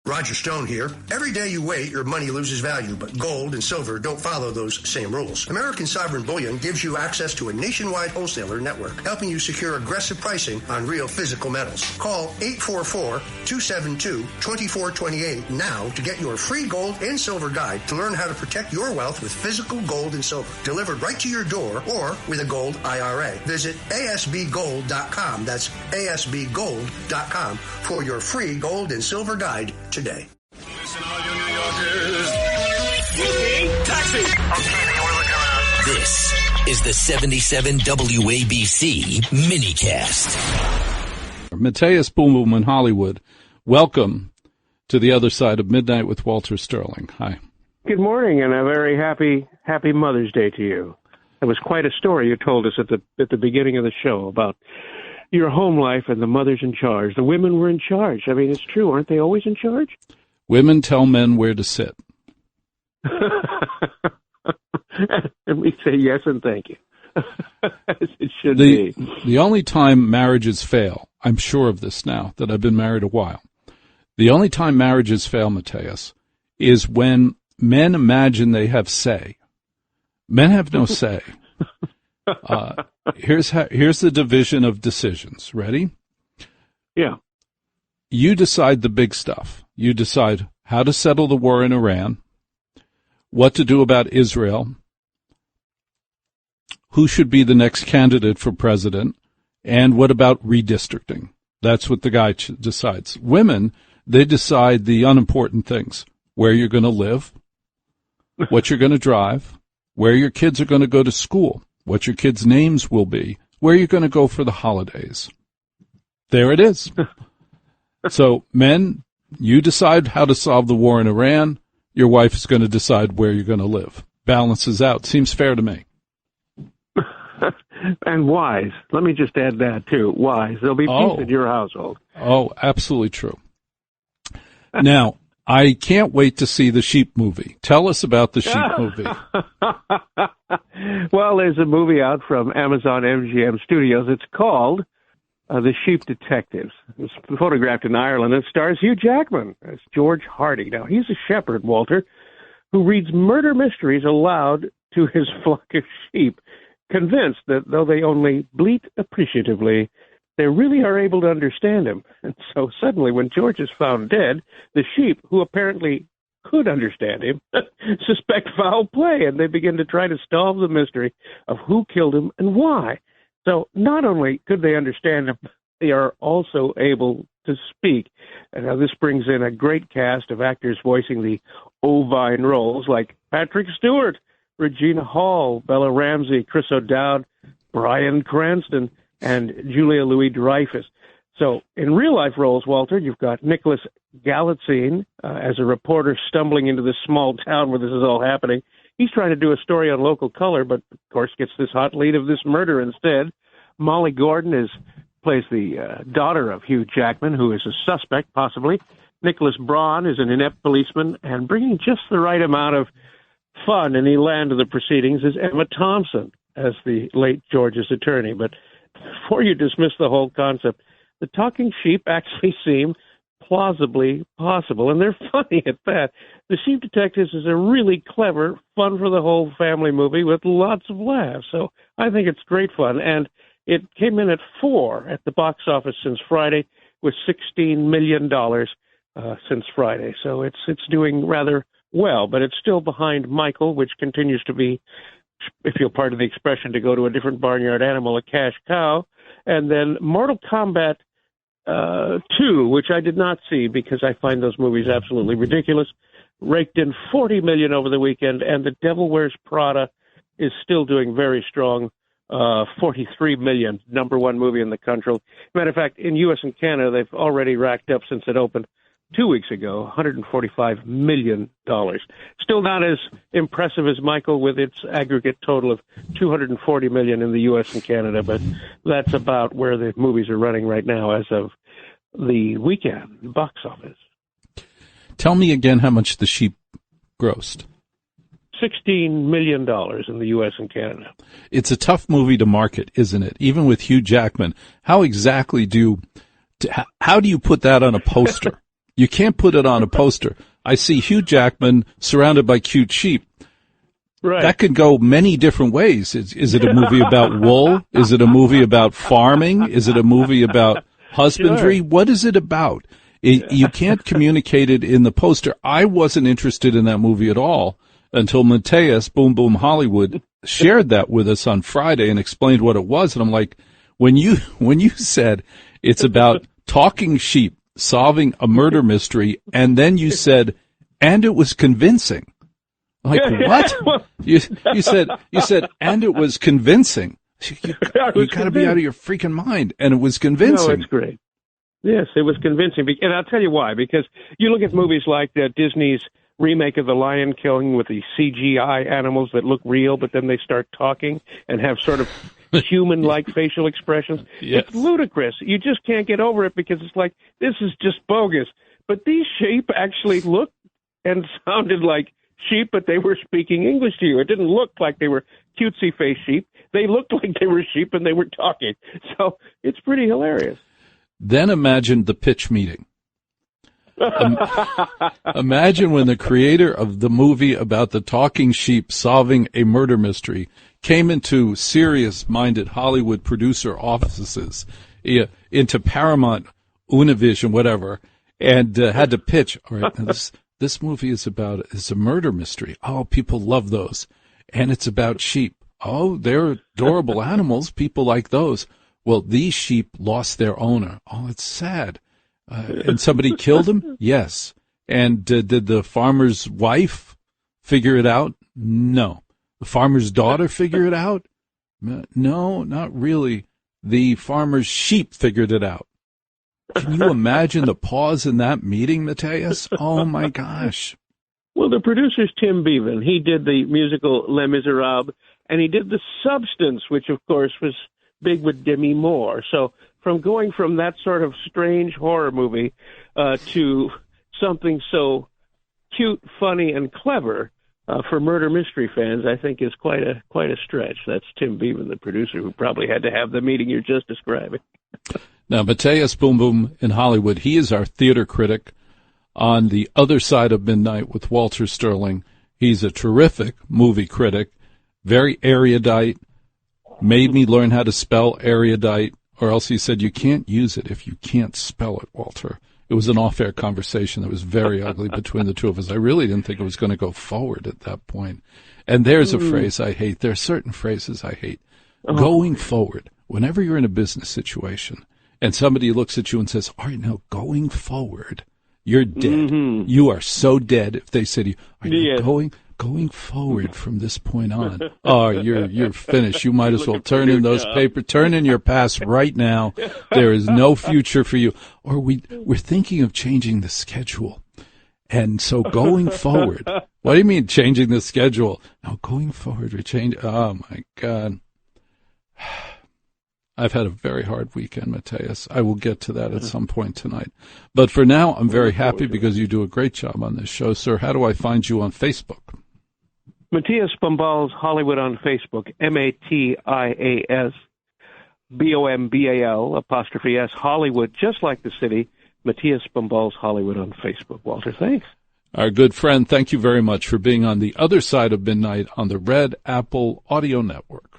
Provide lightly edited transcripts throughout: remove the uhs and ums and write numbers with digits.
Roger Stone here. Every day you wait, your money loses value, but gold and silver don't follow those same rules. American Sovereign Bullion gives you access to a nationwide wholesaler network, helping you secure aggressive pricing on real physical metals. Call 844-272-2428 now to get your free gold and silver guide to learn how to protect your wealth with physical gold and silver, delivered right to your door or with a gold IRA. Visit asbgold.com. That's asbgold.com for your free gold and silver guide today. Listen, all you New Yorkers. Taxi! Okay, we're looking around. This is the 77 WABC minicast. Matteas Boom Boom in Hollywood. Welcome to the other side of midnight with Walter Sterling. Hi. Good morning, and a very happy Mother's Day to you. It was quite a story you told us at the beginning of the show about your home life and the mothers in charge. The women were in charge. I mean, it's true. Aren't they always in charge? Women tell men where to sit. And we say yes and thank you. As it should be. The only time marriages fail, I'm sure of this now, that I've been married a while. The only time marriages fail, Matteas, is when men imagine they have say. Men have no say. Here's the division of decisions. Ready? Yeah. You decide the big stuff. You decide how to settle the war in Iran, what to do about Israel, who should be the next candidate for president, and what about redistricting. That's what the guy decides. Women, they decide the unimportant things: where you're going to live, what you're going to drive, where your kids are going to go to school, what your kids' names will be, where you're going to go for the holidays. There it is. So, men, you decide how to solve the war in Iran. Your wife is going to decide where you're going to live. Balances out. Seems fair to me. And wise. Let me just add that, too. Wise. There'll be peace in your household. Oh, absolutely true. Now, I can't wait to see the Sheep movie. Tell us about the Sheep movie. Well, there's a movie out from Amazon MGM Studios. It's called The Sheep Detectives. It's photographed in Ireland. It stars Hugh Jackman as George Hardy. Now, he's a shepherd, Walter, who reads murder mysteries aloud to his flock of sheep, convinced that though they only bleat appreciatively, they really are able to understand him. And so suddenly, when George is found dead, the sheep, who apparently could understand him, suspect foul play, and they begin to try to solve the mystery of who killed him and why. So not only could they understand him, they are also able to speak. And now this brings in a great cast of actors voicing the ovine roles, like Patrick Stewart, Regina Hall, Bella Ramsey, Chris O'Dowd, Bryan Cranston, and Julia Louis-Dreyfus. So in real-life roles, Walter, you've got Nicholas Galitzine as a reporter stumbling into this small town where this is all happening. He's trying to do a story on local color, but, of course, gets this hot lead of this murder instead. Molly Gordon plays the daughter of Hugh Jackman, who is a suspect, possibly. Nicholas Braun is an inept policeman, and bringing just the right amount of fun and elan to the proceedings is Emma Thompson as the late George's attorney. But before you dismiss the whole concept, the talking sheep actually seem plausibly possible, and they're funny at that. The Sheep Detectives is a really clever, fun for the whole family movie with lots of laughs. So I think it's great fun, and it came in at 4 at the box office since Friday, with $16 million since Friday. So it's doing rather well, but it's still behind Michael, which continues to be, if you'll pardon the expression, to go to a different barnyard animal, a cash cow. And then Mortal Kombat 2, which I did not see because I find those movies absolutely ridiculous, raked in $40 million over the weekend, and The Devil Wears Prada is still doing very strong, $43 million, number one movie in the country. Matter of fact, in U.S. and Canada, they've already racked up since it opened 2 weeks ago, $145 million. Still not as impressive as Michael with its aggregate total of $240 million in the U.S. and Canada, but that's about where the movies are running right now as of the weekend, box office. Tell me again how much The Sheep grossed. $16 million in the U.S. and Canada. It's a tough movie to market, isn't it? Even with Hugh Jackman. How exactly how do you put that on a poster? You can't put it on a poster. I see Hugh Jackman surrounded by cute sheep. Right. That could go many different ways. Is it a movie about wool? Is it a movie about farming? Is it a movie about husbandry? Sure. What is it about? You can't communicate it in the poster. I wasn't interested in that movie at all until Matteas Boom Boom Hollywood shared that with us on Friday and explained what it was. And I'm like, when you said it's about talking sheep solving a murder mystery, and then you said, and it was convincing. Like, what? You said, and it was convincing. You got to be out of your freaking mind. And it was convincing. No, it's great. Yes, it was convincing. And I'll tell you why. Because you look at movies like Disney's remake of The Lion King with the CGI animals that look real, but then they start talking and have sort of human-like facial expressions. Yes. It's ludicrous. You just can't get over it because it's like, this is just bogus. But these sheep actually looked and sounded like sheep, but they were speaking English to you. It didn't look like they were cutesy-faced sheep. They looked like they were sheep and they were talking. So it's pretty hilarious. Then imagine the pitch meeting. Imagine when the creator of the movie about the talking sheep solving a murder mystery came into serious-minded Hollywood producer offices, into Paramount, Univision, whatever, and had to pitch. All right, now this movie is a murder mystery. Oh, people love those. And it's about sheep. Oh, they're adorable animals. People like those. Well, these sheep lost their owner. Oh, it's sad. And somebody killed him? Yes. And did the farmer's wife figure it out? No. The farmer's daughter figure it out? No, not really. The farmer's sheep figured it out. Can you imagine the pause in that meeting, Matteas? Oh, my gosh. Well, the producer's Tim Bevan. He did the musical Les Miserables, and he did The Substance, which, of course, was big with Demi Moore. So from going from that sort of strange horror movie to something so cute, funny, and clever for murder mystery fans, I think is quite a stretch. That's Tim Bevan, the producer, who probably had to have the meeting you're just describing. Now, Matteas Boom Boom in Hollywood, he is our theater critic on The Other Side of Midnight with Walter Sterling. He's a terrific movie critic, very erudite, made me learn how to spell erudite, or else he said, you can't use it if you can't spell it, Walter. It was an off-air conversation that was very ugly between the two of us. I really didn't think it was going to go forward at that point. And there's a phrase I hate. There are certain phrases I hate. Going forward, whenever you're in a business situation and somebody looks at you and says, all right, now going forward, you're dead. Mm-hmm. You are so dead if they say to you, are you going forward from this point on? Oh, you're finished. You might as well turn in those papers, turn in your pass right now. There is no future for you. Or we're thinking of changing the schedule. And so going forward, what do you mean changing the schedule? No, going forward, we change. Oh my God. I've had a very hard weekend, Matteas. I will get to that at some point tonight. But for now, I'm very happy because you do a great job on this show. Sir, how do I find you on Facebook? Matteas Bombals Hollywood on Facebook, Mattias Bombal''S Hollywood, just like the city. Matteas Bombals Hollywood on Facebook. Walter, thanks. Our good friend, thank you very much for being on The Other Side of Midnight on the Red Apple Audio Network.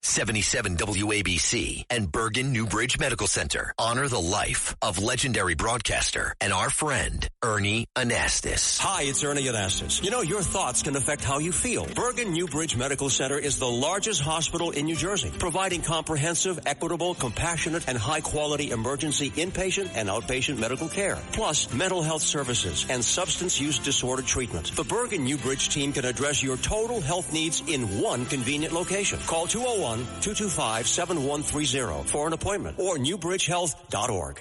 77 WABC and Bergen Newbridge Medical Center honor the life of legendary broadcaster and our friend, Ernie Anastas. Hi, it's Ernie Anastas. You know, your thoughts can affect how you feel. Bergen Newbridge Medical Center is the largest hospital in New Jersey, providing comprehensive, equitable, compassionate, and high-quality emergency inpatient and outpatient medical care, plus mental health services and substance use disorder treatment. The Bergen Newbridge team can address your total health needs in one convenient location. Call 201-225-7130 for an appointment or newbridgehealth.org.